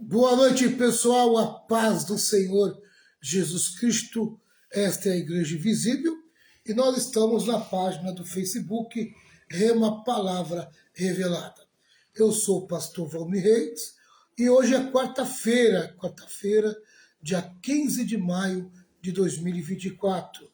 Boa noite, pessoal. A paz do Senhor Jesus Cristo. Esta é a Igreja Invisível e nós estamos na página do Facebook Rema Palavra Revelada. Eu sou o pastor Valmir Reis e hoje é quarta-feira, dia 15 de maio de 2024.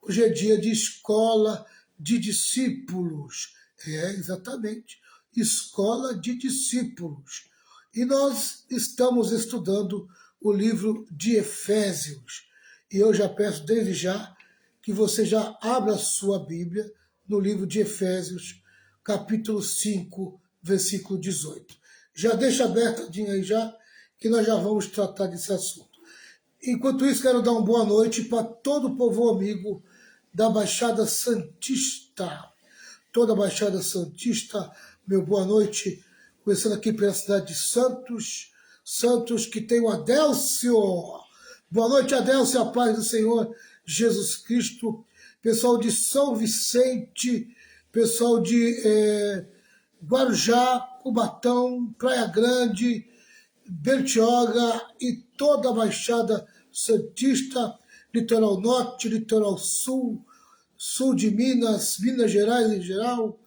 Hoje é dia de escola de discípulos. Exatamente, escola de discípulos. E nós estamos estudando o livro de Efésios. E eu já peço desde já que você já abra a sua Bíblia no livro de Efésios, capítulo 5, versículo 18. Já deixa abertadinho aí já, que nós já vamos tratar desse assunto. Enquanto isso, quero dar uma boa noite para todo o povo amigo da Baixada Santista. Toda a Baixada Santista, meu boa noite. Começando aqui pela cidade de Santos, que tem o Adélcio. Boa noite, Adélcio, a paz do Senhor Jesus Cristo. Pessoal de São Vicente, pessoal de Guarujá, Cubatão, Praia Grande, Bertioga e toda a Baixada Santista, Litoral Norte, Litoral Sul, Sul de Minas, Minas Gerais em geral,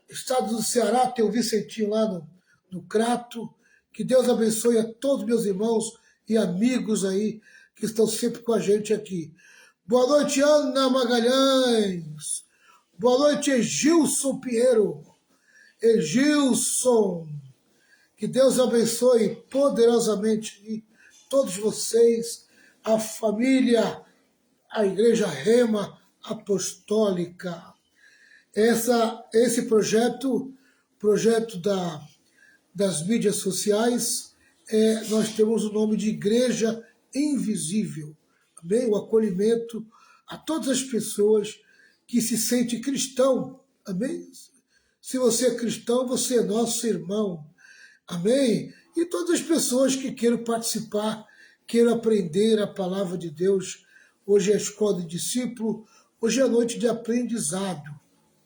Estado do Ceará, tem o Vicentinho lá no Crato. Que Deus abençoe a todos meus irmãos e amigos aí que estão sempre com a gente aqui. Boa noite, Ana Magalhães. Boa noite, Egilson Pinheiro. Egilson, que Deus abençoe poderosamente todos vocês, a família, a Igreja Rema Apostólica. Esse projeto das mídias sociais, nós temos o nome de Igreja Invisível. Amém? O acolhimento a todas as pessoas que se sentem cristão. Amém? Se você é cristão, você é nosso irmão. Amém? E todas as pessoas que queiram participar, queiram aprender a palavra de Deus. Hoje é a escola de discípulo, hoje é a noite de aprendizado.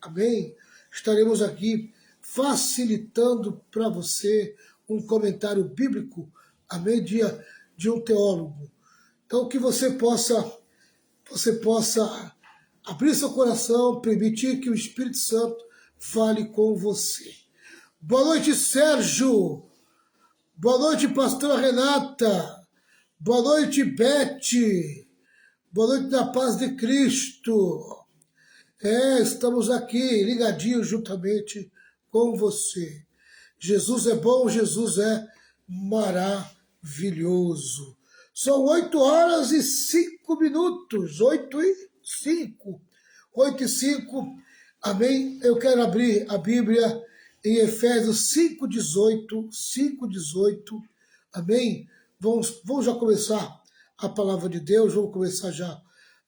Amém? Estaremos aqui facilitando para você um comentário bíblico, amém? De um teólogo. Então, que você possa abrir seu coração, permitir que o Espírito Santo fale com você. Boa noite, Sérgio. Boa noite, pastora Renata. Boa noite, Beth. Boa noite, na paz de Cristo. Estamos aqui ligadinhos juntamente com você. Jesus é bom, Jesus é maravilhoso. São 8h05, 8h05. Amém? Eu quero abrir a Bíblia em Efésios 5:18. Amém? Vamos já começar a palavra de Deus, vamos começar já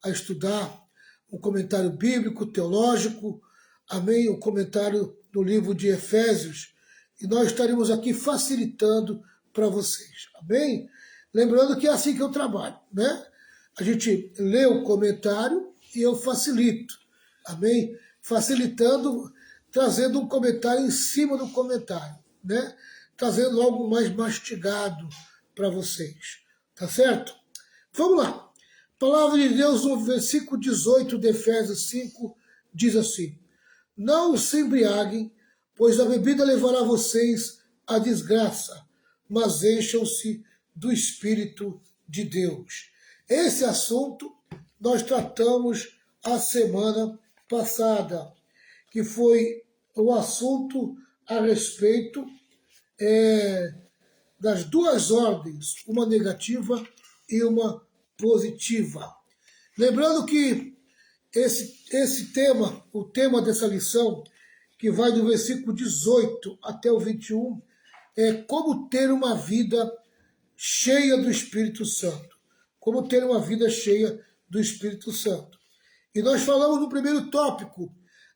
a estudar um comentário bíblico, teológico, amém? O comentário do livro de Efésios. E nós estaremos aqui facilitando para vocês, amém? Lembrando que é assim que eu trabalho, né? A gente lê o comentário e eu facilito, amém? Facilitando, trazendo um comentário em cima do comentário, né? Trazendo algo mais mastigado para vocês, tá certo? Vamos lá. A palavra de Deus no versículo 18 de Efésios 5 diz assim: não se embriaguem, pois a bebida levará vocês à desgraça, mas encham-se do Espírito de Deus. Esse assunto nós tratamos a semana passada, que foi o assunto a respeito das duas ordens, uma negativa e uma positiva. Lembrando que esse tema, o tema dessa lição, que vai do versículo 18 até o 21, é como ter uma vida cheia do Espírito Santo. Como ter uma vida cheia do Espírito Santo. E nós falamos no primeiro tópico,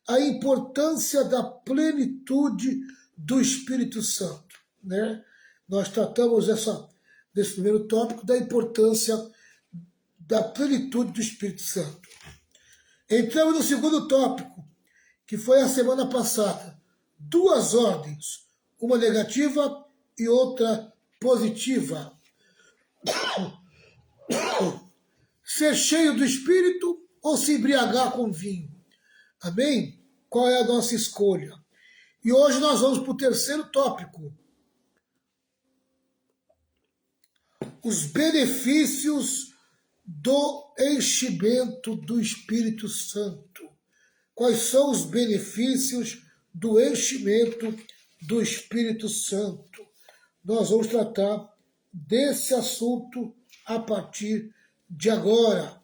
a importância da plenitude do Espírito Santo, né? Nós tratamos desse primeiro tópico, da importância da plenitude do Espírito Santo. Entramos no segundo tópico, que foi a semana passada. Duas ordens, uma negativa e outra positiva. Ser cheio do Espírito ou se embriagar com vinho? Amém? Qual é a nossa escolha? E hoje nós vamos para o terceiro tópico. Os benefícios do enchimento do Espírito Santo. Quais são os benefícios do enchimento do Espírito Santo? Nós vamos tratar desse assunto a partir de agora.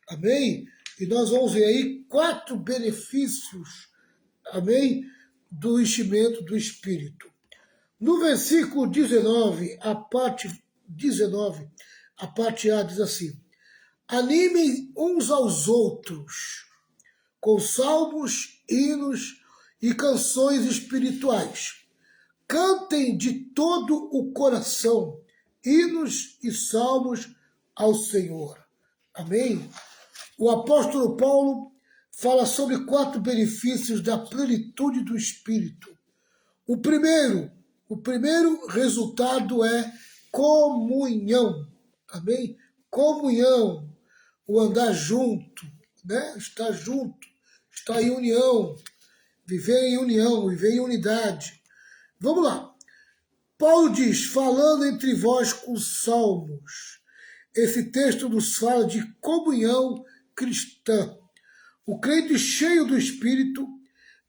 Amém? E nós vamos ver aí 4 benefícios, amém, do enchimento do Espírito. No versículo 19, a parte A diz assim: animem uns aos outros com salmos, hinos e canções espirituais. Cantem de todo o coração hinos e salmos ao Senhor. Amém? O apóstolo Paulo fala sobre 4 benefícios da plenitude do Espírito. O primeiro resultado é comunhão. Amém? Comunhão, o andar junto, né? Estar junto, estar em união, viver em união, viver em unidade. Vamos lá. Paulo diz, falando entre vós com salmos. Esse texto nos fala de comunhão cristã. O crente cheio do Espírito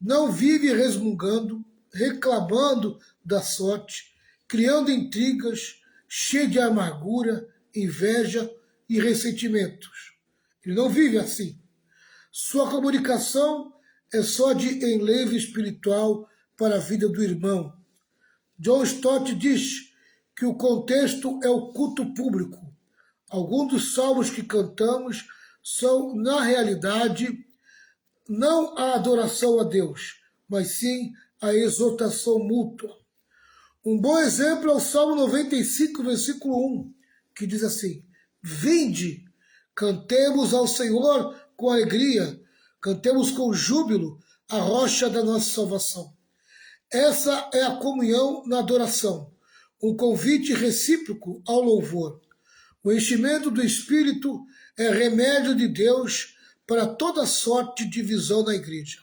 não vive resmungando, reclamando da sorte, criando intrigas, cheio de amargura, inveja e ressentimentos. Ele não vive assim. Sua comunicação é só de enlevo espiritual para a vida do irmão. John Stott diz que o contexto é o culto público. Alguns dos salmos que cantamos são, na realidade, não a adoração a Deus, mas sim a exortação mútua. Um bom exemplo é o Salmo 95, versículo 1, que diz assim: vinde, cantemos ao Senhor com alegria, cantemos com júbilo a rocha da nossa salvação. Essa é a comunhão na adoração, um convite recíproco ao louvor. O enchimento do Espírito é remédio de Deus para toda sorte de divisão na igreja.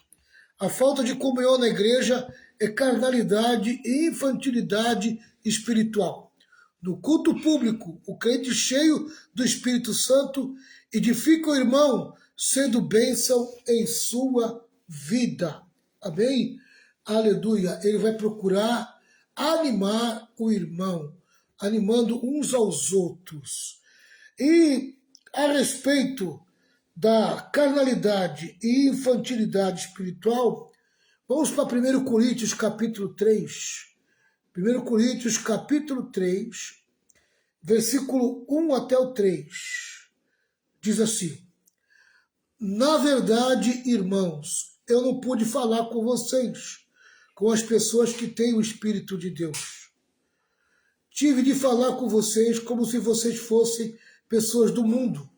A falta de comunhão na igreja é carnalidade e infantilidade espiritual. No culto público, o crente cheio do Espírito Santo edifica o irmão, sendo bênção em sua vida. Amém? Aleluia. Ele vai procurar animar o irmão, animando uns aos outros. E a respeito da carnalidade e infantilidade espiritual, vamos para 1 Coríntios capítulo 3. 1 Coríntios capítulo 3, versículo 1 até o 3. Diz assim: na verdade, irmãos, eu não pude falar com vocês, com as pessoas que têm o Espírito de Deus. Tive de falar com vocês como se vocês fossem pessoas do mundo,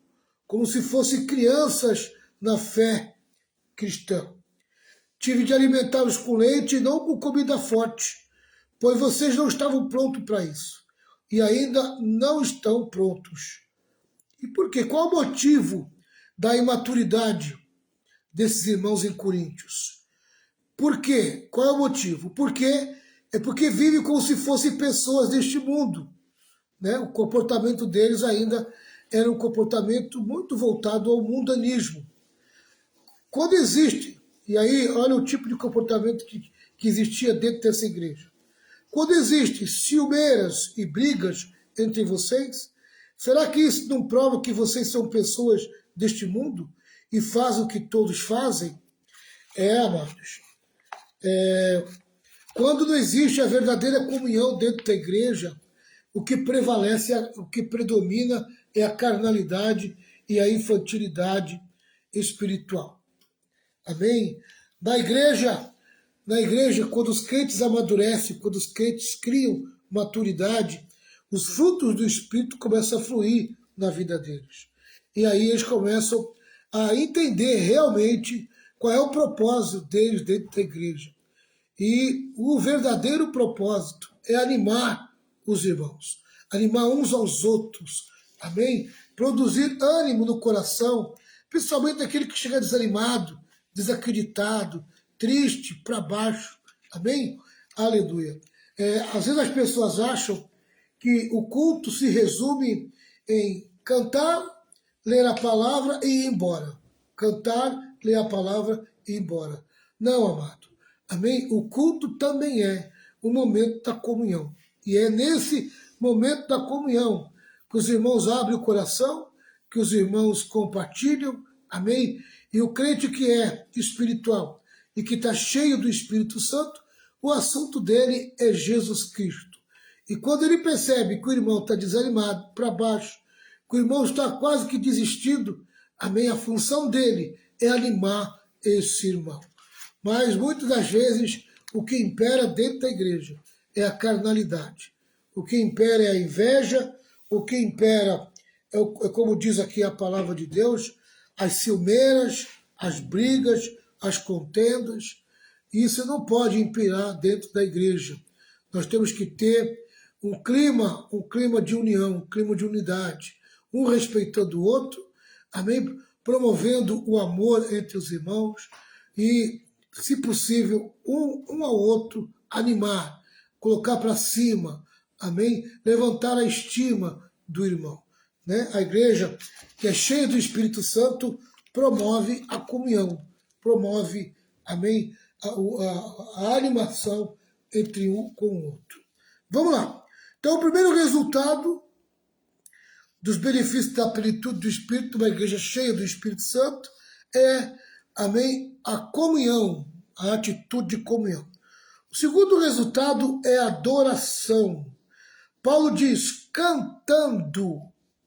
como se fossem crianças na fé cristã. Tive de alimentá-los com leite e não com comida forte, pois vocês não estavam prontos para isso, e ainda não estão prontos. E por quê? Qual o motivo da imaturidade desses irmãos em Coríntios? Por quê? Qual é o motivo? Porque vivem como se fossem pessoas deste mundo. Né? O comportamento deles ainda era um comportamento muito voltado ao mundanismo. Quando existe, e aí olha o tipo de comportamento que existia dentro dessa igreja. Quando existem ciumeiras e brigas entre vocês, será que isso não prova que vocês são pessoas deste mundo e fazem o que todos fazem? Amados. Quando não existe a verdadeira comunhão dentro da igreja, o que prevalece, o que predomina é a carnalidade e a infantilidade espiritual. Amém? Na igreja, quando os crentes amadurecem, quando os crentes criam maturidade, os frutos do Espírito começam a fluir na vida deles. E aí eles começam a entender realmente qual é o propósito deles dentro da igreja. E o verdadeiro propósito é animar os irmãos, animar uns aos outros, amém? Produzir ânimo no coração, principalmente aquele que chega desanimado, desacreditado, triste, para baixo, amém? Aleluia. Às vezes as pessoas acham que o culto se resume em cantar, ler a palavra e ir embora. Cantar, ler a palavra e ir embora. Não, amado. Amém? O culto também é o momento da comunhão. E é nesse momento da comunhão que os irmãos abrem o coração, que os irmãos compartilham, amém? E o crente que é espiritual e que está cheio do Espírito Santo, o assunto dele é Jesus Cristo. E quando ele percebe que o irmão está desanimado, para baixo, que o irmão está quase que desistindo, amém? A função dele é animar esse irmão. Mas muitas das vezes o que impera dentro da igreja é a carnalidade. O que impera é a inveja, o que impera é como diz aqui a palavra de Deus, as ciumeiras, as brigas, as contendas. Isso não pode imperar dentro da igreja. Nós temos que ter um clima de união, um clima de unidade, um respeitando o outro, amém? Promovendo o amor entre os irmãos e, se possível, um ao outro animar, colocar para cima, amém? Levantar a estima do irmão. Né? A igreja que é cheia do Espírito Santo promove a comunhão, promove, amém? A animação entre um com o outro. Vamos lá. Então, o primeiro resultado dos benefícios da plenitude do Espírito, uma igreja cheia do Espírito Santo, é, amém, a comunhão, a atitude de comunhão. O segundo resultado é a adoração. Paulo diz, cantando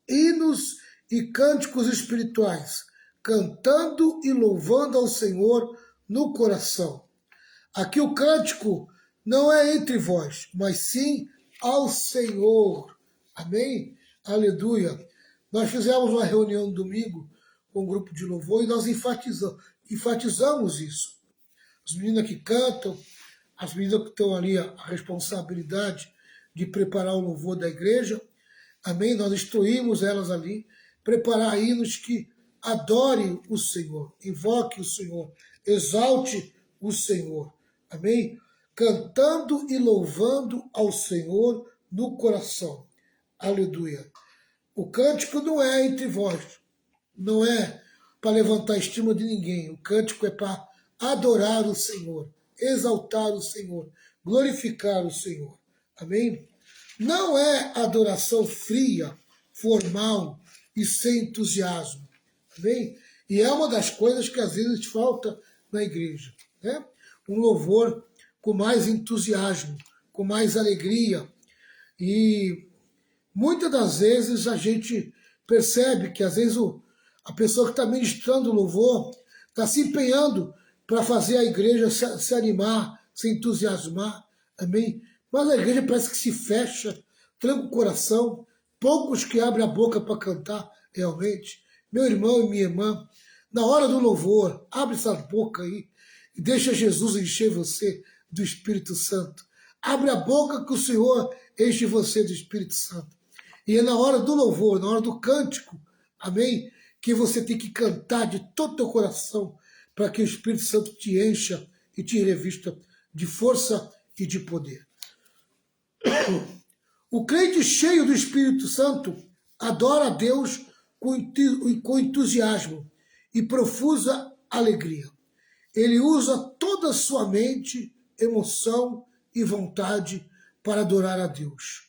hinos e cânticos espirituais, cantando e louvando ao Senhor no coração. Aqui o cântico não é entre vós, mas sim ao Senhor. Amém? Aleluia. Nós fizemos uma reunião no domingo com um grupo de louvor e nós enfatizamos isso. As meninas que cantam, as meninas que estão ali a responsabilidade de preparar o louvor da igreja, amém? Nós instruímos elas ali, preparar hinos que adore o Senhor, invoque o Senhor, exalte o Senhor, amém? Cantando e louvando ao Senhor no coração. Aleluia. O cântico não é entre vós, não é para levantar a estima de ninguém. O cântico é para adorar o Senhor, exaltar o Senhor, glorificar o Senhor. Amém? Não é adoração fria, formal e sem entusiasmo. Amém? E é uma das coisas que às vezes falta na igreja. Né? Um louvor com mais entusiasmo, com mais alegria. E muitas das vezes a gente percebe que às vezes a pessoa que está ministrando o louvor está se empenhando para fazer a igreja se animar, se entusiasmar, amém? Mas a igreja parece que se fecha, tranca o coração, poucos que abrem a boca para cantar realmente. Meu irmão e minha irmã, na hora do louvor, abre essa boca aí e deixa Jesus encher você do Espírito Santo. Abre a boca que o Senhor enche você do Espírito Santo. E é na hora do louvor, na hora do cântico, amém? Que você tem que cantar de todo o teu coração para que o Espírito Santo te encha e te revista de força e de poder. O crente cheio do Espírito Santo adora a Deus com entusiasmo e profusa alegria. Ele usa toda a sua mente, emoção e vontade para adorar a Deus.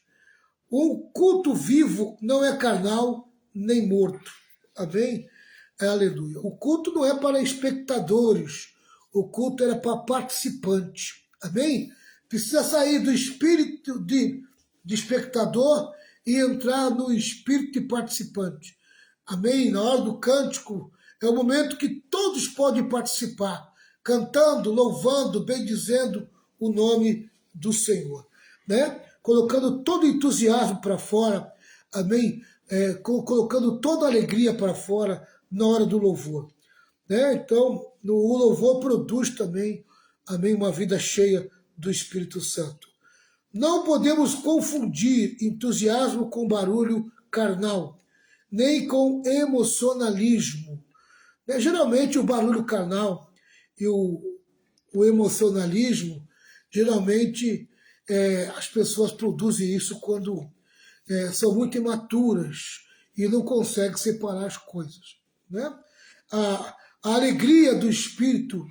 O culto vivo não é carnal nem morto. Amém? Aleluia. O culto não é para espectadores. O culto era para participante. Amém? Precisa sair do espírito de espectador e entrar no espírito de participante. Amém? Na hora do cântico é o momento que todos podem participar, cantando, louvando, bendizendo o nome do Senhor. Né? Colocando todo o entusiasmo para fora, amém? Colocando toda a alegria para fora na hora do louvor. Né? Então, o louvor produz também, amém, uma vida cheia do Espírito Santo. Não podemos confundir entusiasmo com barulho carnal, nem com emocionalismo. Geralmente o barulho carnal e o emocionalismo, geralmente as pessoas produzem isso quando são muito imaturas e não conseguem separar as coisas. Né? A alegria do espírito,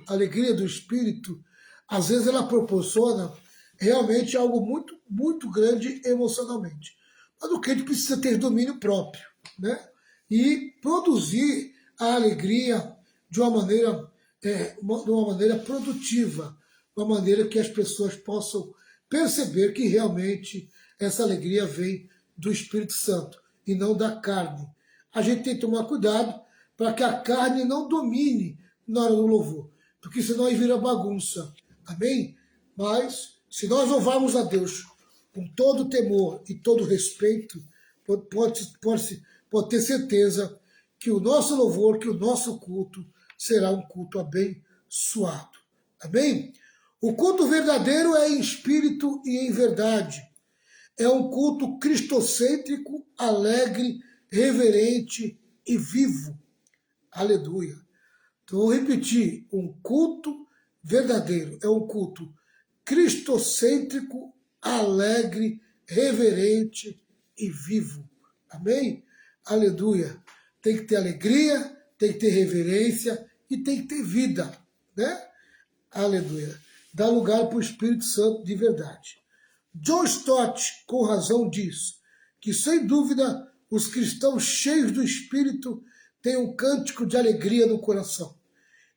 às vezes ela proporciona realmente algo muito, muito grande emocionalmente. Mas o que a gente precisa ter domínio próprio, né? E produzir a alegria de uma maneira produtiva, de uma maneira que as pessoas possam perceber que realmente essa alegria vem do Espírito Santo e não da carne. A gente tem que tomar cuidado para que a carne não domine na hora do louvor, porque senão aí vira bagunça. Amém? Mas se nós louvarmos a Deus com todo temor e todo respeito, pode ter certeza que o nosso louvor, que o nosso culto será um culto abençoado. Amém? O culto verdadeiro é em espírito e em verdade. É um culto cristocêntrico, alegre, reverente e vivo. Aleluia. Então, vou repetir, um culto verdadeiro é um culto cristocêntrico, alegre, reverente e vivo. Amém? Aleluia. Tem que ter alegria, tem que ter reverência e tem que ter vida, né? Aleluia. Dá lugar para o Espírito Santo de verdade. John Stott, com razão, diz que, sem dúvida, os cristãos cheios do Espírito têm um cântico de alegria no coração.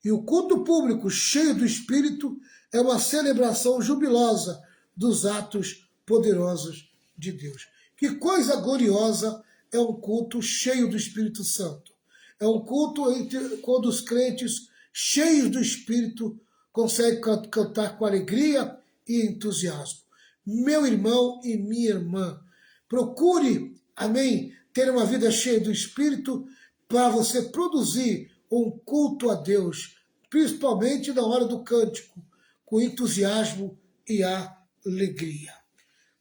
E o culto público cheio do Espírito é uma celebração jubilosa dos atos poderosos de Deus. Que coisa gloriosa é um culto cheio do Espírito Santo. É um culto quando os crentes cheios do Espírito conseguem cantar com alegria e entusiasmo. Meu irmão e minha irmã, procure, amém, ter uma vida cheia do Espírito para você produzir um culto a Deus, principalmente na hora do cântico, com entusiasmo e alegria.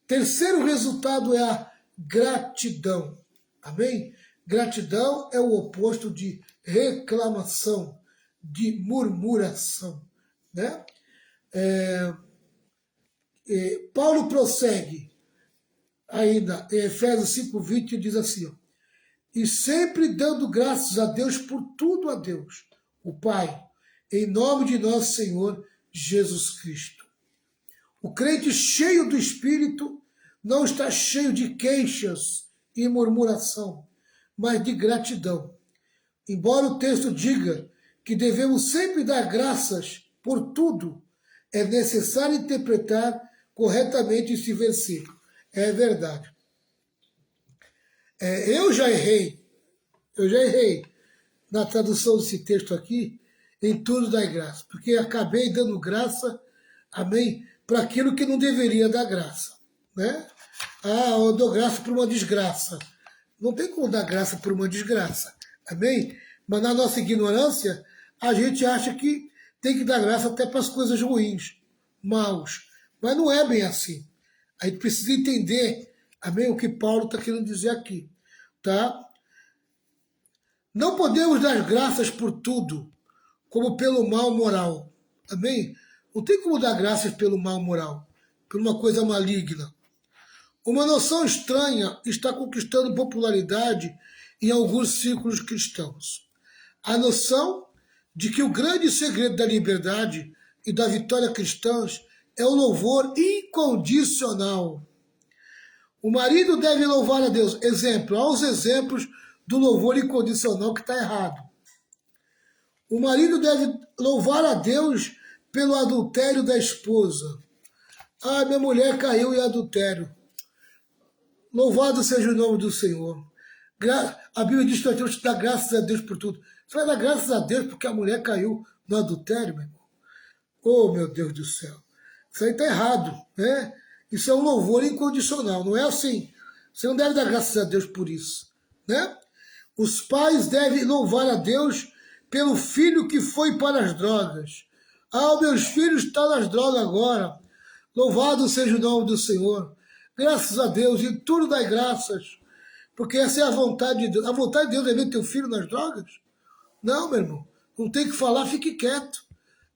Terceiro resultado é a gratidão. Amém? Gratidão é o oposto de reclamação, de murmuração. Né? Paulo prossegue ainda em Efésios 5,20 e diz assim, ó, e sempre dando graças a Deus por tudo a Deus, o Pai, em nome de nosso Senhor Jesus Cristo. O crente cheio do Espírito não está cheio de queixas e murmuração, mas de gratidão. Embora o texto diga que devemos sempre dar graças por tudo, é necessário interpretar corretamente esse versículo. É verdade. Eu já errei na tradução desse texto aqui, em tudo dar graça, porque acabei dando graça, amém, para aquilo que não deveria dar graça, né? Eu dou graça por uma desgraça. Não tem como dar graça por uma desgraça, amém? Mas na nossa ignorância, a gente acha que tem que dar graça até para as coisas ruins, maus. Mas não é bem assim. A gente precisa entender, amém, o que Paulo está querendo dizer aqui, tá? Não podemos dar graças por tudo, como pelo mal moral, amém? Não tem como dar graças pelo mal moral, por uma coisa maligna. Uma noção estranha está conquistando popularidade em alguns círculos cristãos. A noção de que o grande segredo da liberdade e da vitória cristãs é o louvor incondicional. O marido deve louvar a Deus. Exemplo, há os exemplos do louvor incondicional que está errado. O marido deve louvar a Deus pelo adultério da esposa. Minha mulher caiu em adultério. Louvado seja o nome do Senhor. A Bíblia diz que nós temos que dar graças a Deus por tudo. Você vai dar graças a Deus porque a mulher caiu no adultério, meu irmão? Oh, meu Deus do céu. Isso aí está errado, né? Isso é um louvor incondicional, não é assim. Você não deve dar graças a Deus por isso, né? Os pais devem louvar a Deus pelo filho que foi para as drogas. Meus filhos estão nas drogas agora. Louvado seja o nome do Senhor. Graças a Deus, e tudo dai graças, porque essa é a vontade de Deus. A vontade de Deus é ver teu filho nas drogas? Não, meu irmão. Não tem que falar, fique quieto.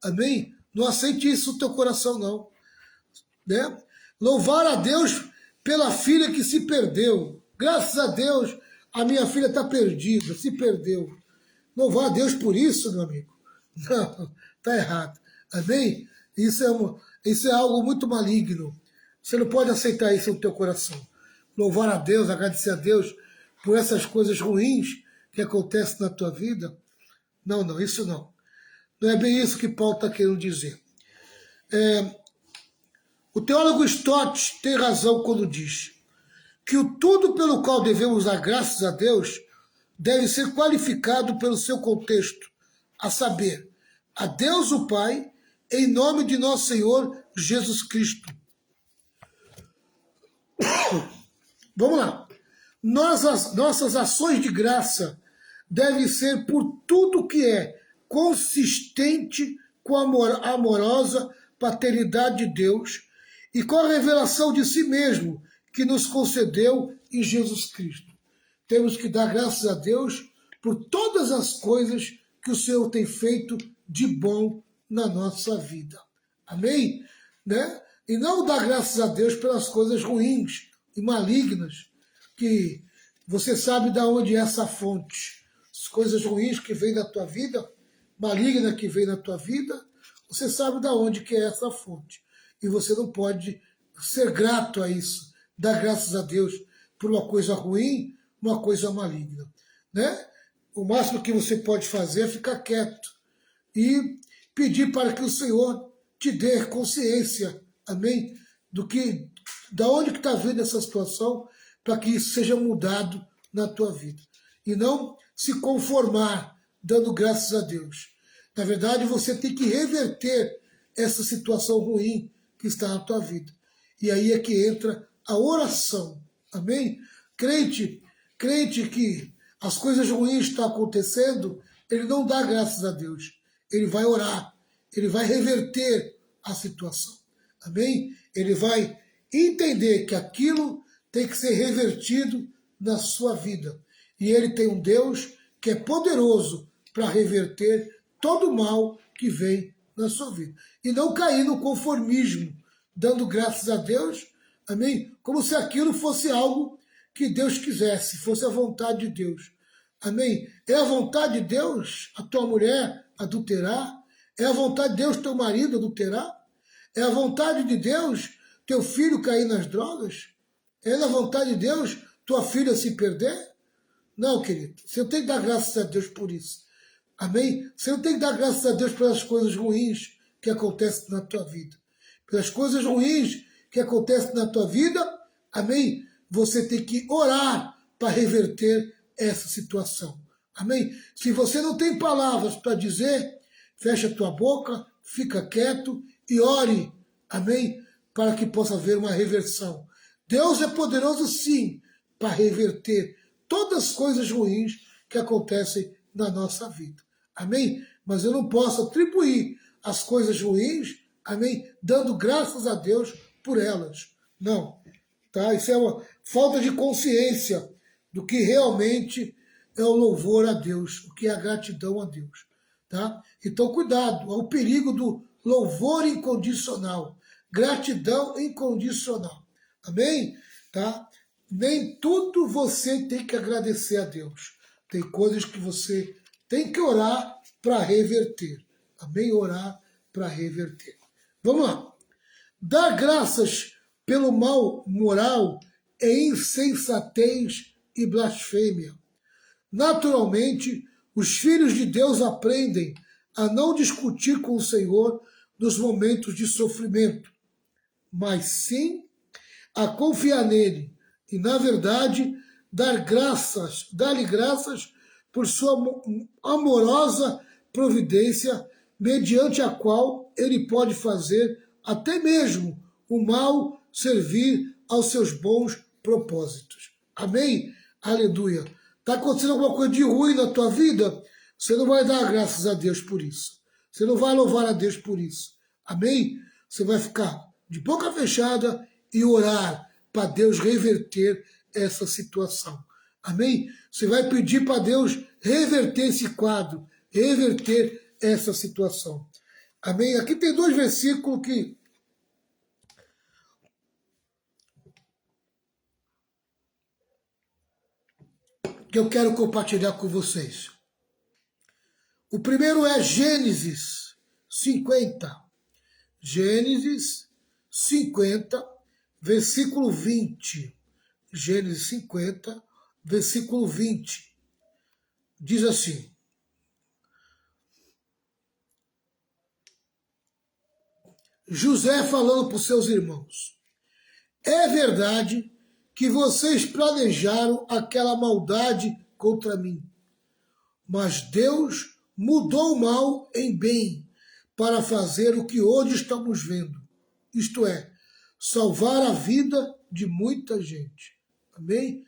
Amém? Não aceite isso no teu coração, não. Né? Louvar a Deus pela filha que se perdeu. Graças a Deus, a minha filha está perdida, se perdeu. Louvar a Deus por isso, meu amigo? Não, está errado. Amém? Isso é algo muito maligno. Você não pode aceitar isso no teu coração. Louvar a Deus, agradecer a Deus por essas coisas ruins que acontecem na tua vida. Não, não, isso não. Não é bem isso que Paulo está querendo dizer. O teólogo Stott tem razão quando diz que o tudo pelo qual devemos dar graças a Deus deve ser qualificado pelo seu contexto, a saber, a Deus o Pai, em nome de nosso Senhor Jesus Cristo. Vamos lá. Nossas ações de graça devem ser por tudo que é consistente com a amorosa paternidade de Deus e com a revelação de si mesmo que nos concedeu em Jesus Cristo. Temos que dar graças a Deus por todas as coisas que o Senhor tem feito de bom na nossa vida. Amém? Né? E não dar graças a Deus pelas coisas ruins e malignas, que você sabe de onde é essa fonte. As coisas ruins que vêm na tua vida, maligna que vem na tua vida, você sabe de onde que é essa fonte. E você não pode ser grato a isso, dar graças a Deus por uma coisa ruim, uma coisa maligna. Né? O máximo que você pode fazer é ficar quieto e pedir para que o Senhor te dê consciência, amém? Da onde que está vindo essa situação, para que isso seja mudado na tua vida. E não se conformar dando graças a Deus. Na verdade, você tem que reverter essa situação ruim que está na tua vida. E aí é que entra a oração. Amém? Crente que as coisas ruins estão acontecendo, ele não dá graças a Deus. Ele vai orar. Ele vai reverter a situação. Amém? Ele vai entender que aquilo tem que ser revertido na sua vida. E ele tem um Deus que é poderoso para reverter todo o mal que vem na sua vida. E não cair no conformismo, dando graças a Deus, amém? Como se aquilo fosse algo que Deus quisesse, fosse a vontade de Deus. Amém? É a vontade de Deus a tua mulher adulterar? É a vontade de Deus teu marido adulterar? É a vontade de Deus teu filho cair nas drogas? É a vontade de Deus tua filha se perder? Não, querido. Você não tem que dar graças a Deus por isso. Amém? Você não tem que dar graças a Deus pelas coisas ruins que acontecem na tua vida. Pelas coisas ruins que acontecem na tua vida, amém? Você tem que orar para reverter essa situação. Amém? Se você não tem palavras para dizer, fecha a tua boca, fica quieto e ore, amém? Para que possa haver uma reversão. Deus é poderoso sim para reverter todas as coisas ruins que acontecem na nossa vida. Amém? Mas eu não posso atribuir as coisas ruins, amém? Dando graças a Deus por elas. Não. Tá? Isso é uma falta de consciência do que realmente é o louvor a Deus, o que é a gratidão a Deus. Tá? Então, cuidado, há o perigo do louvor incondicional, gratidão incondicional. Amém? Tá? Nem tudo você tem que agradecer a Deus. Tem coisas que você tem que orar para reverter. Amém? Orar para reverter. Vamos lá. Dar graças pelo mal moral é insensatez e blasfêmia. Naturalmente, os filhos de Deus aprendem a não discutir com o Senhor nos momentos de sofrimento, mas sim a confiar nele e, na verdade, dar-lhe graças por sua amorosa providência, mediante a qual ele pode fazer até mesmo o mal servir aos seus bons propósitos. Amém? Aleluia. Está acontecendo alguma coisa de ruim na tua vida? Você não vai dar graças a Deus por isso. Você não vai louvar a Deus por isso. Amém? Você vai ficar de boca fechada e orar para Deus reverter essa situação. Amém? Você vai pedir para Deus reverter esse quadro, reverter essa situação. Amém? Aqui tem 2 versículos que eu quero compartilhar com vocês. O primeiro é Gênesis 50. Gênesis 50, versículo 20. Gênesis 50, versículo 20. Diz assim: José falando para os seus irmãos: é verdade que vocês planejaram aquela maldade contra mim, mas Deus mudou o mal em bem para fazer o que hoje estamos vendo, isto é, salvar a vida de muita gente. Amém?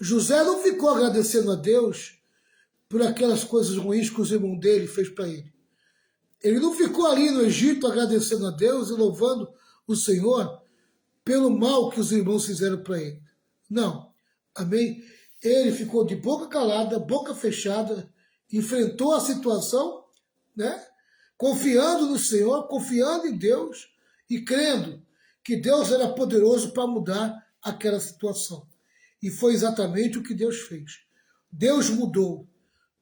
José não ficou agradecendo a Deus por aquelas coisas ruins que os irmãos dele fez para ele. Ele não ficou ali no Egito agradecendo a Deus e louvando o Senhor pelo mal que os irmãos fizeram para ele. Não. Amém? Ele ficou de boca calada, boca fechada, enfrentou a situação, né? Confiando no Senhor, confiando em Deus e crendo que Deus era poderoso para mudar aquela situação. E foi exatamente o que Deus fez. Deus mudou.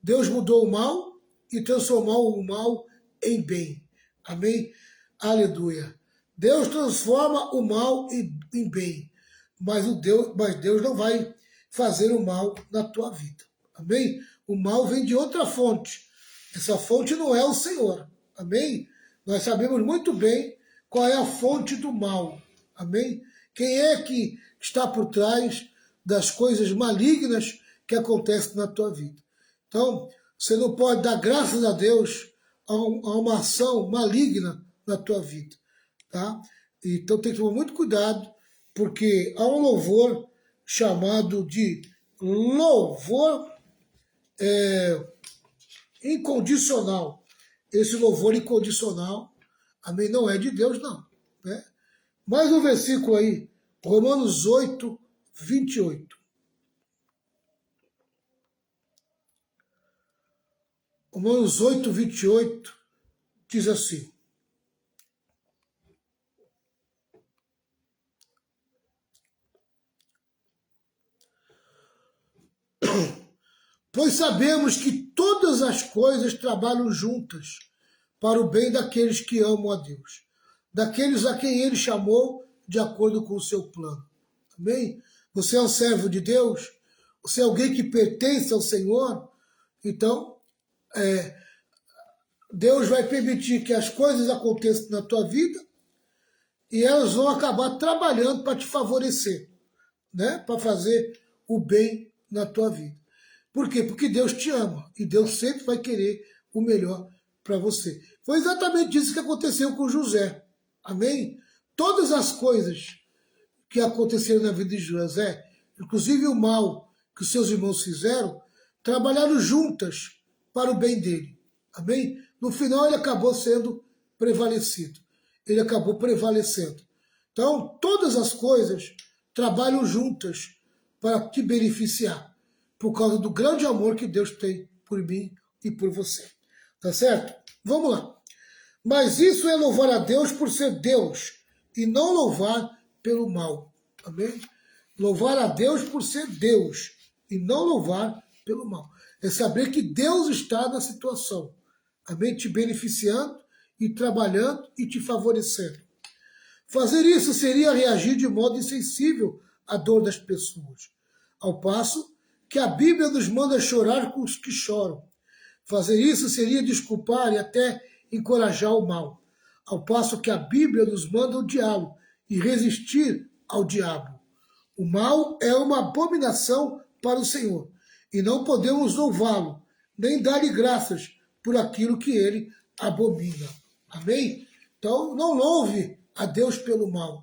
Deus mudou o mal e transformou o mal em bem. Amém? Aleluia. Deus transforma o mal em bem, mas Deus não vai fazer o mal na tua vida. Amém? O mal vem de outra fonte. Essa fonte não é o Senhor. Amém? Nós sabemos muito bem qual é a fonte do mal. Amém? Quem é que está por trás das coisas malignas que acontecem na tua vida? Então, você não pode dar graças a Deus a uma ação maligna na tua vida. Tá? Então tem que tomar muito cuidado, porque há um louvor chamado de louvor incondicional. Esse louvor incondicional, amém, não é de Deus, não. Né? Mais um versículo aí, Romanos 8, 28. Romanos 8, 28 diz assim: pois sabemos que todas as coisas trabalham juntas para o bem daqueles que amam a Deus, daqueles a quem Ele chamou de acordo com o seu plano. Amém? Você é um servo de Deus? Você é alguém que pertence ao Senhor? Então, Deus vai permitir que as coisas aconteçam na tua vida e elas vão acabar trabalhando para te favorecer, né? Para fazer o bem na tua vida. Por quê? Porque Deus te ama e Deus sempre vai querer o melhor para você. Foi exatamente isso que aconteceu com José. Amém? Todas as coisas que aconteceram na vida de José, inclusive o mal que os seus irmãos fizeram, trabalharam juntas para o bem dele. Amém? No final ele acabou sendo prevalecido. Ele acabou prevalecendo. Então, todas as coisas trabalham juntas para te beneficiar, por causa do grande amor que Deus tem por mim e por você. Tá certo? Vamos lá. Mas isso é louvar a Deus por ser Deus e não louvar pelo mal. Amém? Louvar a Deus por ser Deus e não louvar pelo mal. É saber que Deus está na situação. Amém? Te beneficiando e trabalhando e te favorecendo. Fazer isso seria reagir de modo insensível à dor das pessoas. Ao passo que a Bíblia nos manda chorar com os que choram. Fazer isso seria desculpar e até encorajar o mal. Ao passo que a Bíblia nos manda odiá-lo e resistir ao diabo. O mal é uma abominação para o Senhor e não podemos louvá-lo, nem dar-lhe graças por aquilo que ele abomina. Amém? Então, não louve a Deus pelo mal,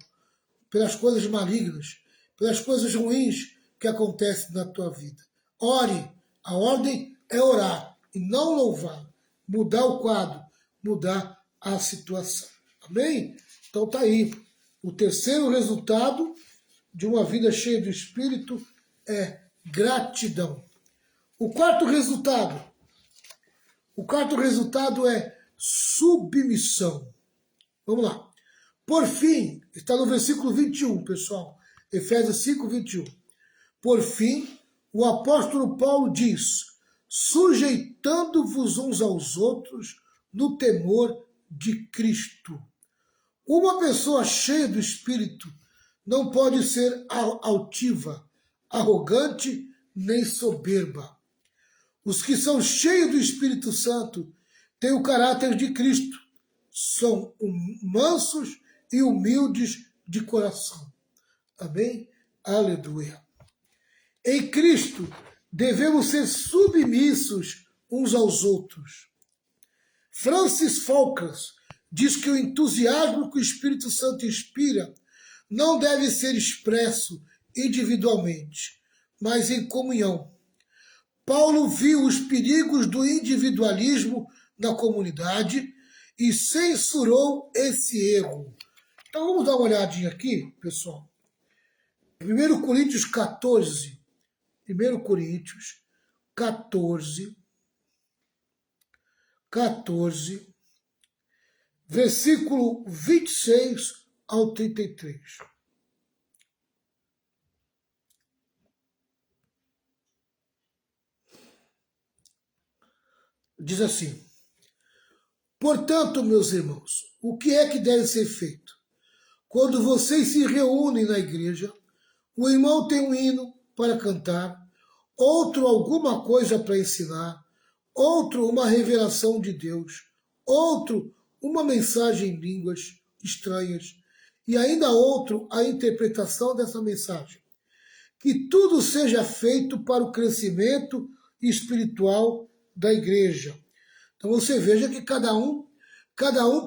pelas coisas malignas, pelas coisas ruins que acontecem na tua vida. Ore. A ordem é orar e não louvar. Mudar o quadro, mudar a situação. Amém? Então tá aí. O terceiro resultado de uma vida cheia do Espírito é gratidão. O quarto resultado é submissão. Vamos lá. Por fim, está no versículo 21, pessoal. Efésios 5, 21. Por fim, o apóstolo Paulo diz: sujeitando-vos uns aos outros no temor de Cristo. Uma pessoa cheia do Espírito não pode ser altiva, arrogante nem soberba. Os que são cheios do Espírito Santo têm o caráter de Cristo, são mansos e humildes de coração. Amém? Aleluia. Em Cristo, devemos ser submissos uns aos outros. Francis Falkers diz que o entusiasmo que o Espírito Santo inspira não deve ser expresso individualmente, mas em comunhão. Paulo viu os perigos do individualismo na comunidade e censurou esse erro. Então vamos dar uma olhadinha aqui, pessoal. 1 Coríntios 14, 1 Coríntios 14, versículo 26 ao 33. Diz assim: portanto, meus irmãos, o que é que deve ser feito? Quando vocês se reúnem na igreja, o irmão tem um hino para cantar, outro alguma coisa para ensinar, outro uma revelação de Deus, outro uma mensagem em línguas estranhas, e ainda outro a interpretação dessa mensagem. Que tudo seja feito para o crescimento espiritual da igreja. Então você veja que cada um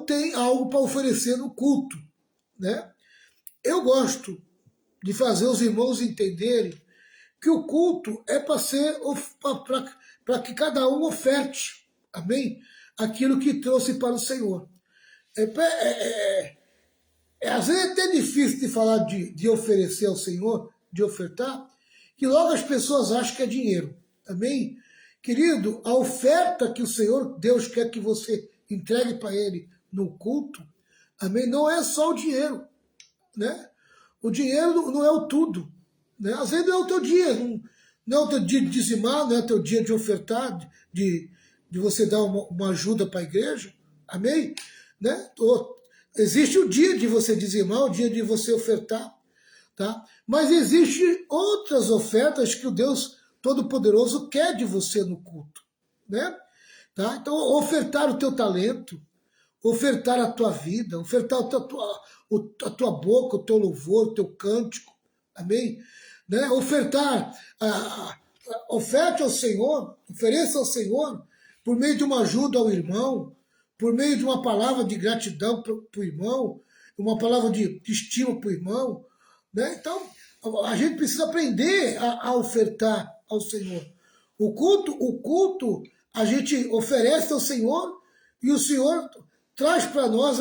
tem algo para oferecer no culto, né? Eu gosto de fazer os irmãos entenderem que o culto é para que cada um oferte, amém? Aquilo que trouxe para o Senhor. Às vezes é até difícil de falar de oferecer ao Senhor, de ofertar, que logo as pessoas acham que é dinheiro, amém? Querido, a oferta que o Senhor Deus quer que você entregue para Ele no culto, amém? Não é só o dinheiro, né? O dinheiro não é o tudo, né? Às vezes não é o teu dia, não é o teu dia de dizimar, não é o teu dia de ofertar, de você dar uma ajuda para a igreja, amém? Né? Existe o dia de você dizimar, o dia de você ofertar, tá? Mas existe outras ofertas que o Deus Todo-Poderoso quer de você no culto, né? Tá? Então, ofertar o teu talento, ofertar a tua vida, ofertar a tua boca, o teu louvor, o teu cântico, amém? Né? Oferte ao Senhor, ofereça ao Senhor, por meio de uma ajuda ao irmão, por meio de uma palavra de gratidão para o irmão, uma palavra de estima para o irmão, né? Então, a gente precisa aprender a ofertar ao Senhor. O culto a gente oferece ao Senhor e o Senhor traz para nós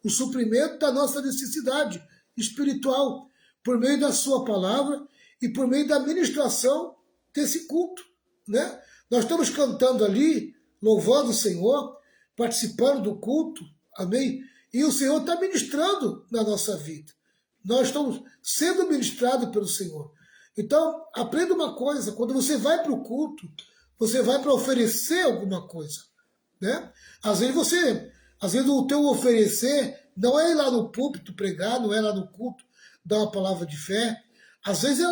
o suprimento da nossa necessidade espiritual por meio da sua palavra e por meio da ministração desse culto, né? Nós estamos cantando ali, louvando o Senhor, participando do culto, amém? E o Senhor está ministrando na nossa vida. Nós estamos sendo ministrados pelo Senhor. Então, aprenda uma coisa, quando você vai para o culto, você vai para oferecer alguma coisa, né? Às vezes o teu oferecer não é ir lá no púlpito pregar, não é lá no culto dar uma palavra de fé. Às vezes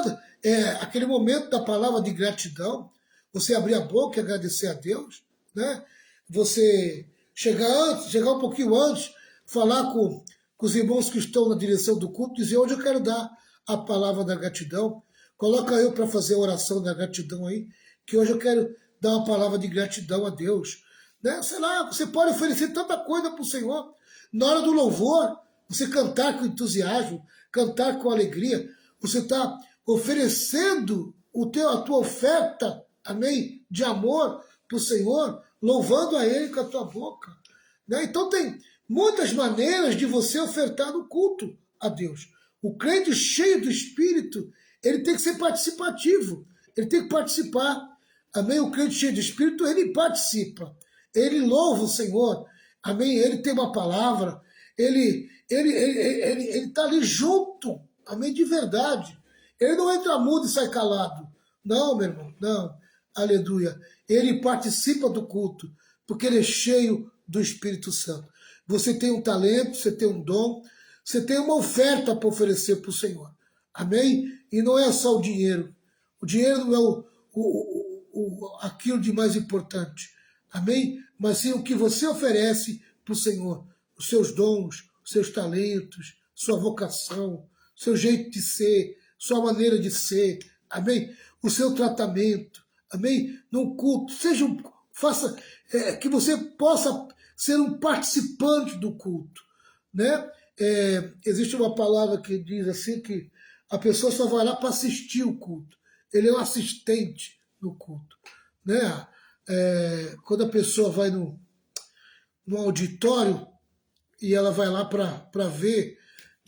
é aquele momento da palavra de gratidão, você abrir a boca e agradecer a Deus, né? Você chegar um pouquinho antes, falar com os irmãos que estão na direção do culto, dizer onde eu quero dar a palavra da gratidão. Coloca eu para fazer a oração da gratidão aí, que hoje eu quero dar uma palavra de gratidão a Deus. Né? Sei lá, você pode oferecer tanta coisa para o Senhor. Na hora do louvor, você cantar com entusiasmo, cantar com alegria, você está oferecendo a tua oferta, amém, de amor para o Senhor, louvando a Ele com a tua boca. Né? Então tem muitas maneiras de você ofertar no culto, a Deus. O crente cheio do Espírito, ele tem que ser participativo, ele tem que participar. Amém? O crente cheio do Espírito, ele participa, ele louva o Senhor, amém? Ele tem uma palavra, ele está ali junto, amém? De verdade. Ele não entra mudo e sai calado. Não, meu irmão, não. Aleluia. Ele participa do culto, porque ele é cheio do Espírito Santo. Você tem um talento, você tem um dom, você tem uma oferta para oferecer para o Senhor. Amém? E não é só o dinheiro. O dinheiro não é aquilo de mais importante. Amém? Mas sim o que você oferece para o Senhor. Os seus dons, os seus talentos, sua vocação, seu jeito de ser, sua maneira de ser. Amém? O seu tratamento. Amém? No culto. Faça que você possa ser um participante do culto. Né? Existe uma palavra que diz assim que a pessoa só vai lá para assistir o culto. Ele é um assistente no culto. Né? Quando a pessoa vai no auditório e ela vai lá para ver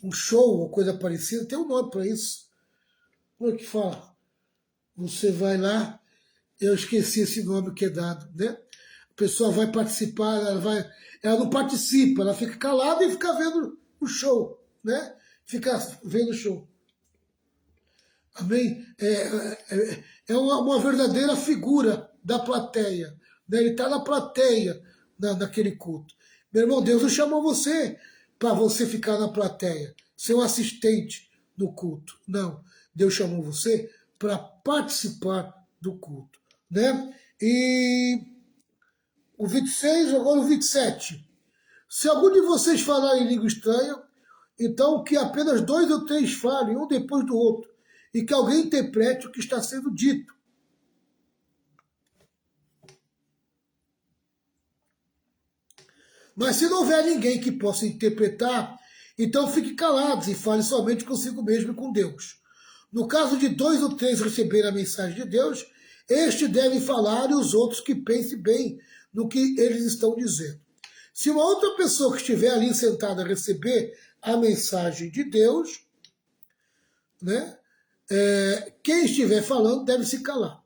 um show ou coisa parecida, tem um nome para isso. Como é que fala? Você vai lá, eu esqueci esse nome que é dado, né? A pessoa vai participar, ela não participa, ela fica calada e fica vendo o show, né? Fica vendo o show. Amém? É uma verdadeira figura da plateia. Né? Ele está na plateia naquele culto. Meu irmão, Deus não chamou você para você ficar na plateia, ser um assistente do culto. Não. Deus chamou você para participar do culto. Né? E o 26, agora o 27. Se algum de vocês falar em língua estranha, então que apenas 2 ou 3 falem, um depois do outro, e que alguém interprete o que está sendo dito. Mas se não houver ninguém que possa interpretar, então fique calados e fale somente consigo mesmo e com Deus. No caso de 2 ou 3 receberem a mensagem de Deus, este deve falar e os outros que pensem bem no que eles estão dizendo. Se uma outra pessoa que estiver ali sentada receber a mensagem de Deus, né, quem estiver falando deve se calar.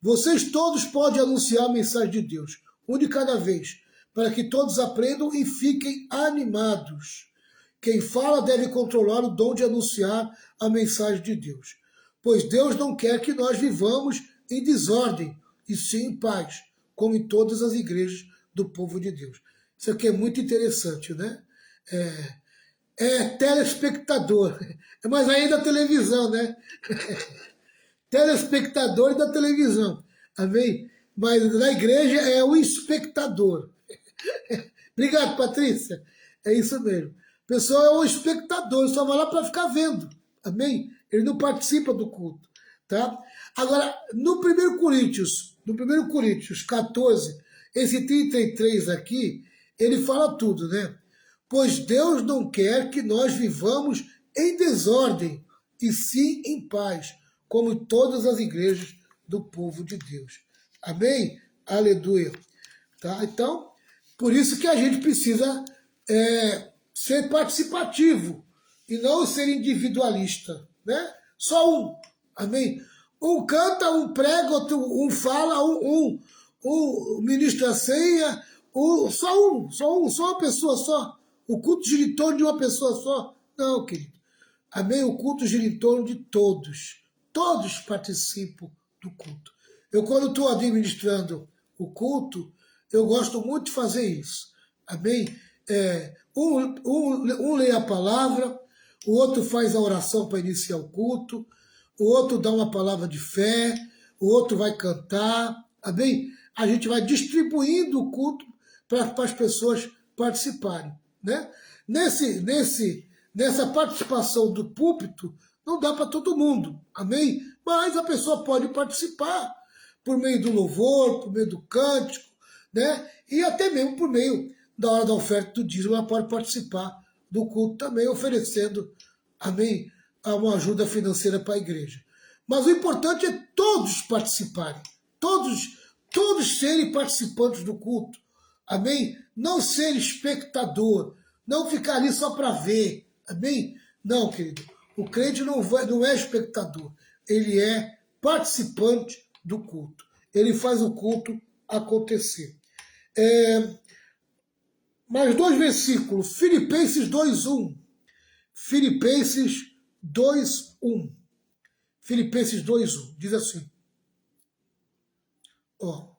Vocês todos podem anunciar a mensagem de Deus, um de cada vez, para que todos aprendam e fiquem animados. Quem fala deve controlar o dom de anunciar a mensagem de Deus, pois Deus não quer que nós vivamos em desordem, e sim em paz, como em todas as igrejas do povo de Deus. Isso aqui é muito interessante, né? Telespectador, mas aí da televisão, né? Telespectador da televisão, amém? Mas na igreja é o espectador. Obrigado, Patrícia. É isso mesmo. O pessoal é um espectador, só vai lá para ficar vendo, amém? Ele não participa do culto, tá? Agora, no 1 Coríntios 14, esse 33 aqui, ele fala tudo, né? Pois Deus não quer que nós vivamos em desordem, e sim em paz, como em todas as igrejas do povo de Deus. Amém? Aleluia. Tá? Então, por isso que a gente precisa ser participativo e não ser individualista, né? Só um. Amém? Um canta, um prega, outro, um fala, um ministra a ceia, só uma pessoa só. O culto gira em torno de uma pessoa só. Não, querido. Amém? O culto gira em torno de todos. Todos participam do culto. Eu, quando estou administrando o culto, eu gosto muito de fazer isso. Amém? Um lê a palavra, o outro faz a oração para iniciar o culto, o outro dá uma palavra de fé, o outro vai cantar. Amém? A gente vai distribuindo o culto para as pessoas participarem. Né? Nessa participação do púlpito, não dá para todo mundo, amém? Mas a pessoa pode participar por meio do louvor, por meio do cântico, né? E até mesmo por meio da hora da oferta do dízimo, ela pode participar do culto também, oferecendo, amém, uma ajuda financeira para a igreja. Mas o importante é todos participarem, todos serem participantes do culto, amém? Não ser espectador, não ficar ali só para ver, amém? Não, querido. O crente não é espectador. Ele é participante do culto. Ele faz o culto acontecer. Mais dois versículos. Filipenses 2:1. Filipenses 2:1. Filipenses 2:1. Diz assim. Ó,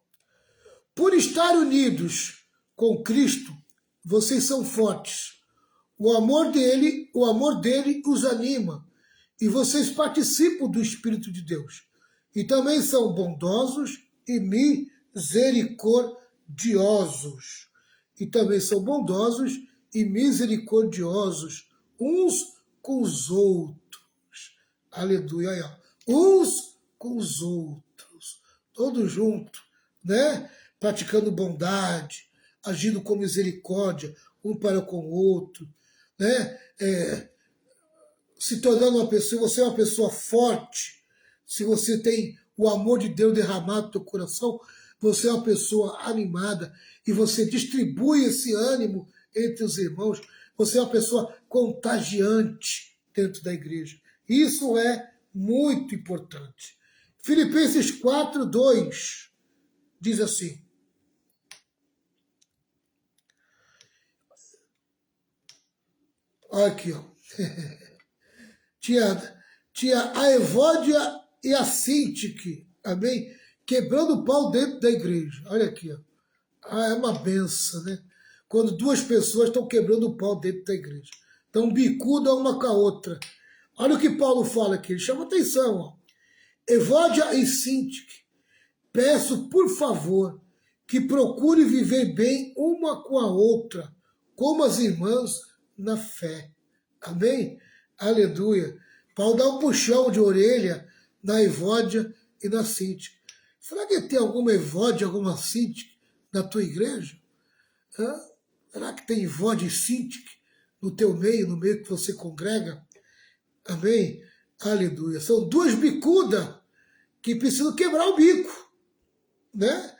por estar unidos com Cristo, vocês são fortes. O amor dele os anima. E vocês participam do Espírito de Deus. E também são bondosos e misericordiosos. E também são bondosos e misericordiosos uns com os outros. Aleluia. Aí, ó. Uns com os outros. Todos juntos, né? Praticando bondade, agindo com misericórdia, um para com o outro, né? Se tornando uma pessoa, você é uma pessoa forte, se você tem o amor de Deus derramado no teu coração, você é uma pessoa animada e você distribui esse ânimo entre os irmãos, você é uma pessoa contagiante dentro da igreja. Isso é muito importante. Filipenses 4:2 diz assim. Olha aqui, ó. Tinha a Evódia e a Sintique, amém? Quebrando o pau dentro da igreja. Olha aqui, ó. É uma benção, né? Quando duas pessoas estão quebrando o pau dentro da igreja. Estão bicuda uma com a outra. Olha o que Paulo fala aqui, ele chama atenção, ó. Evódia e Sintique, peço por favor que procure viver bem uma com a outra, como as irmãs na fé. Amém? Aleluia. Paulo dá um puxão de orelha na Evódia e na Sintique. Será que tem alguma Evódia, alguma Sintique na tua igreja? Será que tem Evódia e Sintique no teu meio, no meio que você congrega? Amém? Aleluia. São duas bicudas que precisam quebrar o bico, né?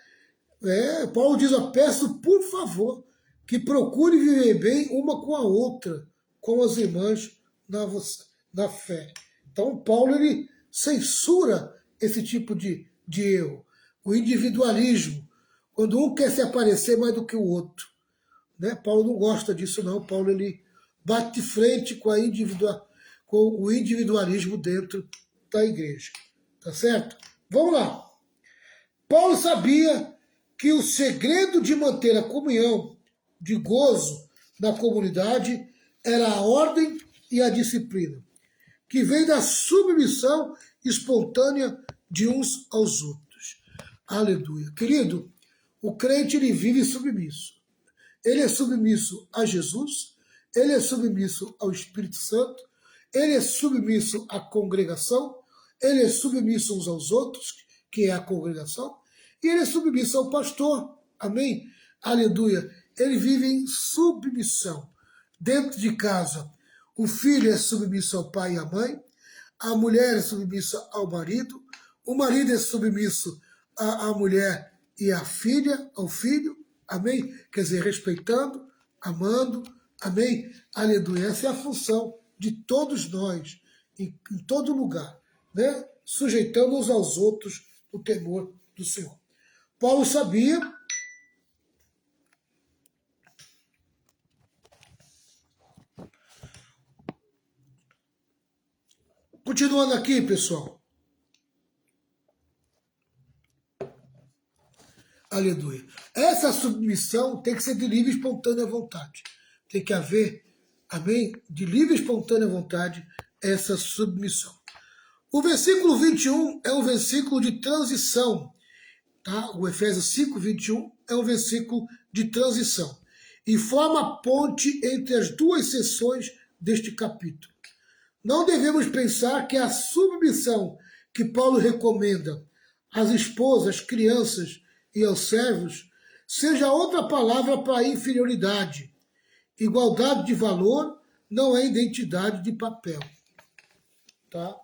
Paulo diz, ó, peço por favor que procure viver bem uma com a outra, com as irmãs na fé. Então Paulo ele censura esse tipo de erro, o individualismo, quando um quer se aparecer mais do que o outro, né? Paulo não gosta disso não. Paulo ele bate de frente com o individualismo dentro da igreja, tá certo? Vamos lá. Paulo sabia que o segredo de manter a comunhão de gozo na comunidade era a ordem e a disciplina, que vem da submissão espontânea de uns aos outros. Aleluia. Querido, o crente ele vive submisso. Ele é submisso a Jesus, ele é submisso ao Espírito Santo, ele é submisso à congregação, ele é submisso uns aos outros, que é a congregação, e ele é submisso ao pastor. Amém? Aleluia. Ele vive em submissão. Dentro de casa, o filho é submisso ao pai e à mãe, a mulher é submissa ao marido, o marido é submisso à mulher e à filha, ao filho, amém? Quer dizer, respeitando, amando, amém? Aleluia. Essa é a função de todos nós, em todo lugar, né? Sujeitando uns aos outros o temor do Senhor. Paulo sabia continuando aqui, pessoal. Aleluia. Essa submissão tem que ser de livre e espontânea vontade. Tem que haver, amém, de livre e espontânea vontade, essa submissão. O versículo 21 é um versículo de transição. Tá? O Efésios 5:21 é um versículo de transição. E forma a ponte entre as duas seções deste capítulo. Não devemos pensar que a submissão que Paulo recomenda às esposas, crianças e aos servos seja outra palavra para inferioridade. Igualdade de valor não é identidade de papel. Tá?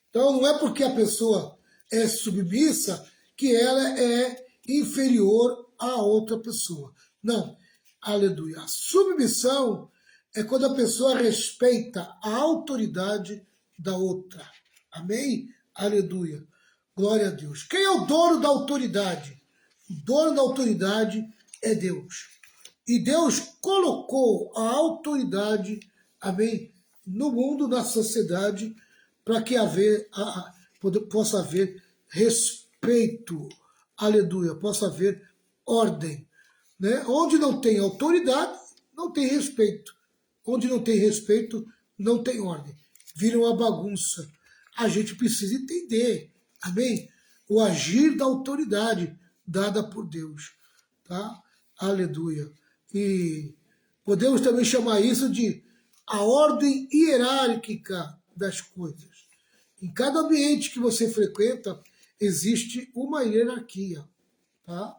Então não é porque a pessoa é submissa que ela é inferior a outra pessoa. Não. Aleluia. A submissão é quando a pessoa respeita a autoridade da outra. Amém? Aleluia. Glória a Deus. Quem é o dono da autoridade? O dono da autoridade é Deus. E Deus colocou a autoridade, amém, no mundo, na sociedade, para que possa haver respeito. Aleluia. Possa haver ordem. Né? Onde não tem autoridade, não tem respeito. Onde não tem respeito, não tem ordem. Vira uma bagunça. A gente precisa entender, amém? O agir da autoridade dada por Deus, tá? Aleluia. E podemos também chamar isso de a ordem hierárquica das coisas. Em cada ambiente que você frequenta, existe uma hierarquia, tá?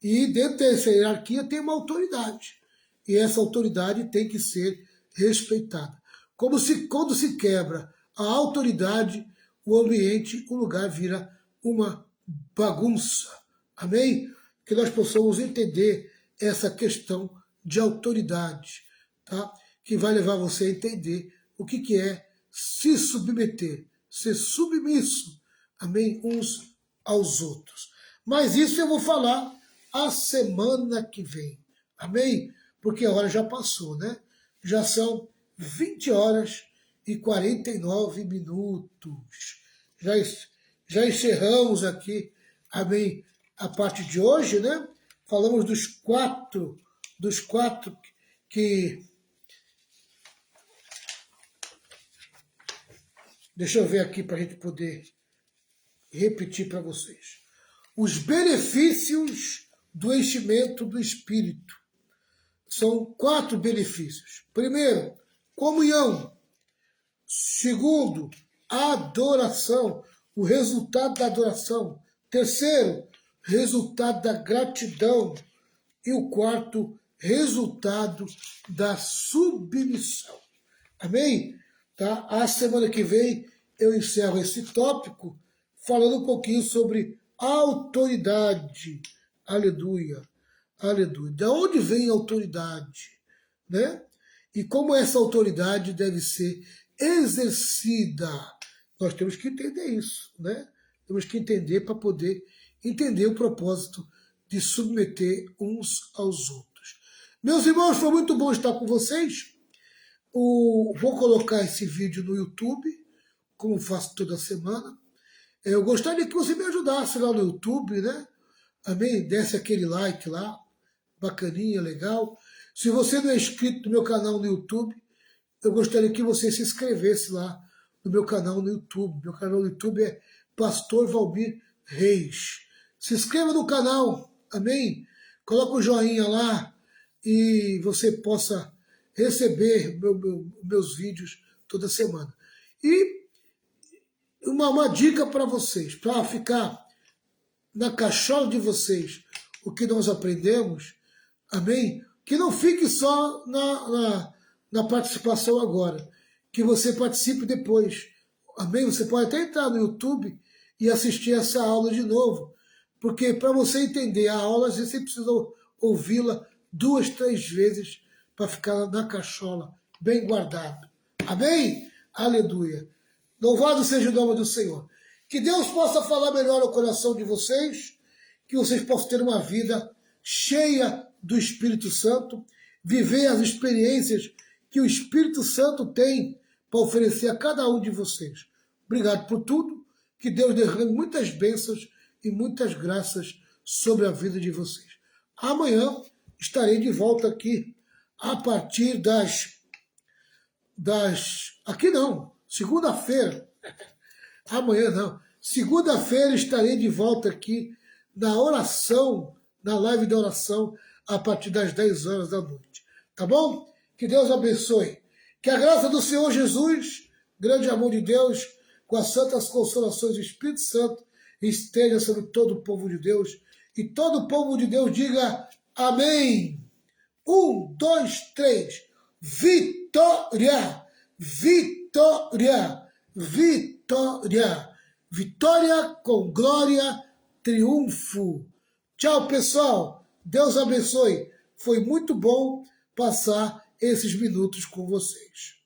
E dentro dessa hierarquia tem uma autoridade. E essa autoridade tem que ser respeitada. Como se quando se quebra a autoridade, o ambiente, o lugar vira uma bagunça. Amém? Que nós possamos entender essa questão de autoridade, tá? Que vai levar você a entender o que é se submeter, ser submisso, amém? Uns aos outros. Mas isso eu vou falar a semana que vem, amém? Porque a hora já passou, né? Já são 20 horas e 49 minutos. Já encerramos aqui, amém, a parte de hoje, né? Falamos dos quatro que... Deixa eu ver aqui para a gente poder repetir para vocês. Os benefícios do enchimento do Espírito. São 4 benefícios. Primeiro, comunhão. Segundo, adoração. O resultado da adoração. Terceiro, resultado da gratidão. E o quarto, resultado da submissão. Amém? Tá? A semana que vem eu encerro esse tópico falando um pouquinho sobre autoridade. Aleluia. Aleluia. De onde vem a autoridade? Né? E como essa autoridade deve ser exercida? Nós temos que entender isso, né? Temos que entender para poder entender o propósito de submeter uns aos outros. Meus irmãos, foi muito bom estar com vocês. Vou colocar esse vídeo no YouTube, como faço toda semana. Eu gostaria que você me ajudasse lá no YouTube, né? Amém? Desse aquele like lá, bacaninha, legal. Se você não é inscrito no meu canal no YouTube, eu gostaria que você se inscrevesse lá no meu canal no YouTube. Meu canal no YouTube é Pastor Valmir Reis. Se inscreva no canal, amém? Coloca um joinha lá e você possa receber meus vídeos toda semana. E uma dica para vocês, para ficar na cachola de vocês o que nós aprendemos, amém? Que não fique só na participação agora, que você participe depois, amém? Você pode até entrar no YouTube e assistir essa aula de novo, porque para você entender a aula, às vezes você precisa ouvi-la 2, 3 vezes para ficar na cachola, bem guardado. Amém? Aleluia. Louvado seja o nome do Senhor. Que Deus possa falar melhor ao coração de vocês, que vocês possam ter uma vida cheia do Espírito Santo, viver as experiências que o Espírito Santo tem para oferecer a cada um de vocês. Obrigado por tudo, que Deus derrame muitas bênçãos e muitas graças sobre a vida de vocês. Amanhã estarei de volta aqui a partir aqui não, segunda-feira. Amanhã não. Segunda-feira estarei de volta aqui na oração, na live da oração, a partir das 10 horas da noite. Tá bom? Que Deus abençoe. Que a graça do Senhor Jesus, grande amor de Deus, com as santas consolações do Espírito Santo, esteja sobre todo o povo de Deus. E todo o povo de Deus diga amém. 1, 2, 3. Vitória! Vitória! Vitória! Vitória com glória, triunfo. Tchau, pessoal. Deus abençoe. Foi muito bom passar esses minutos com vocês.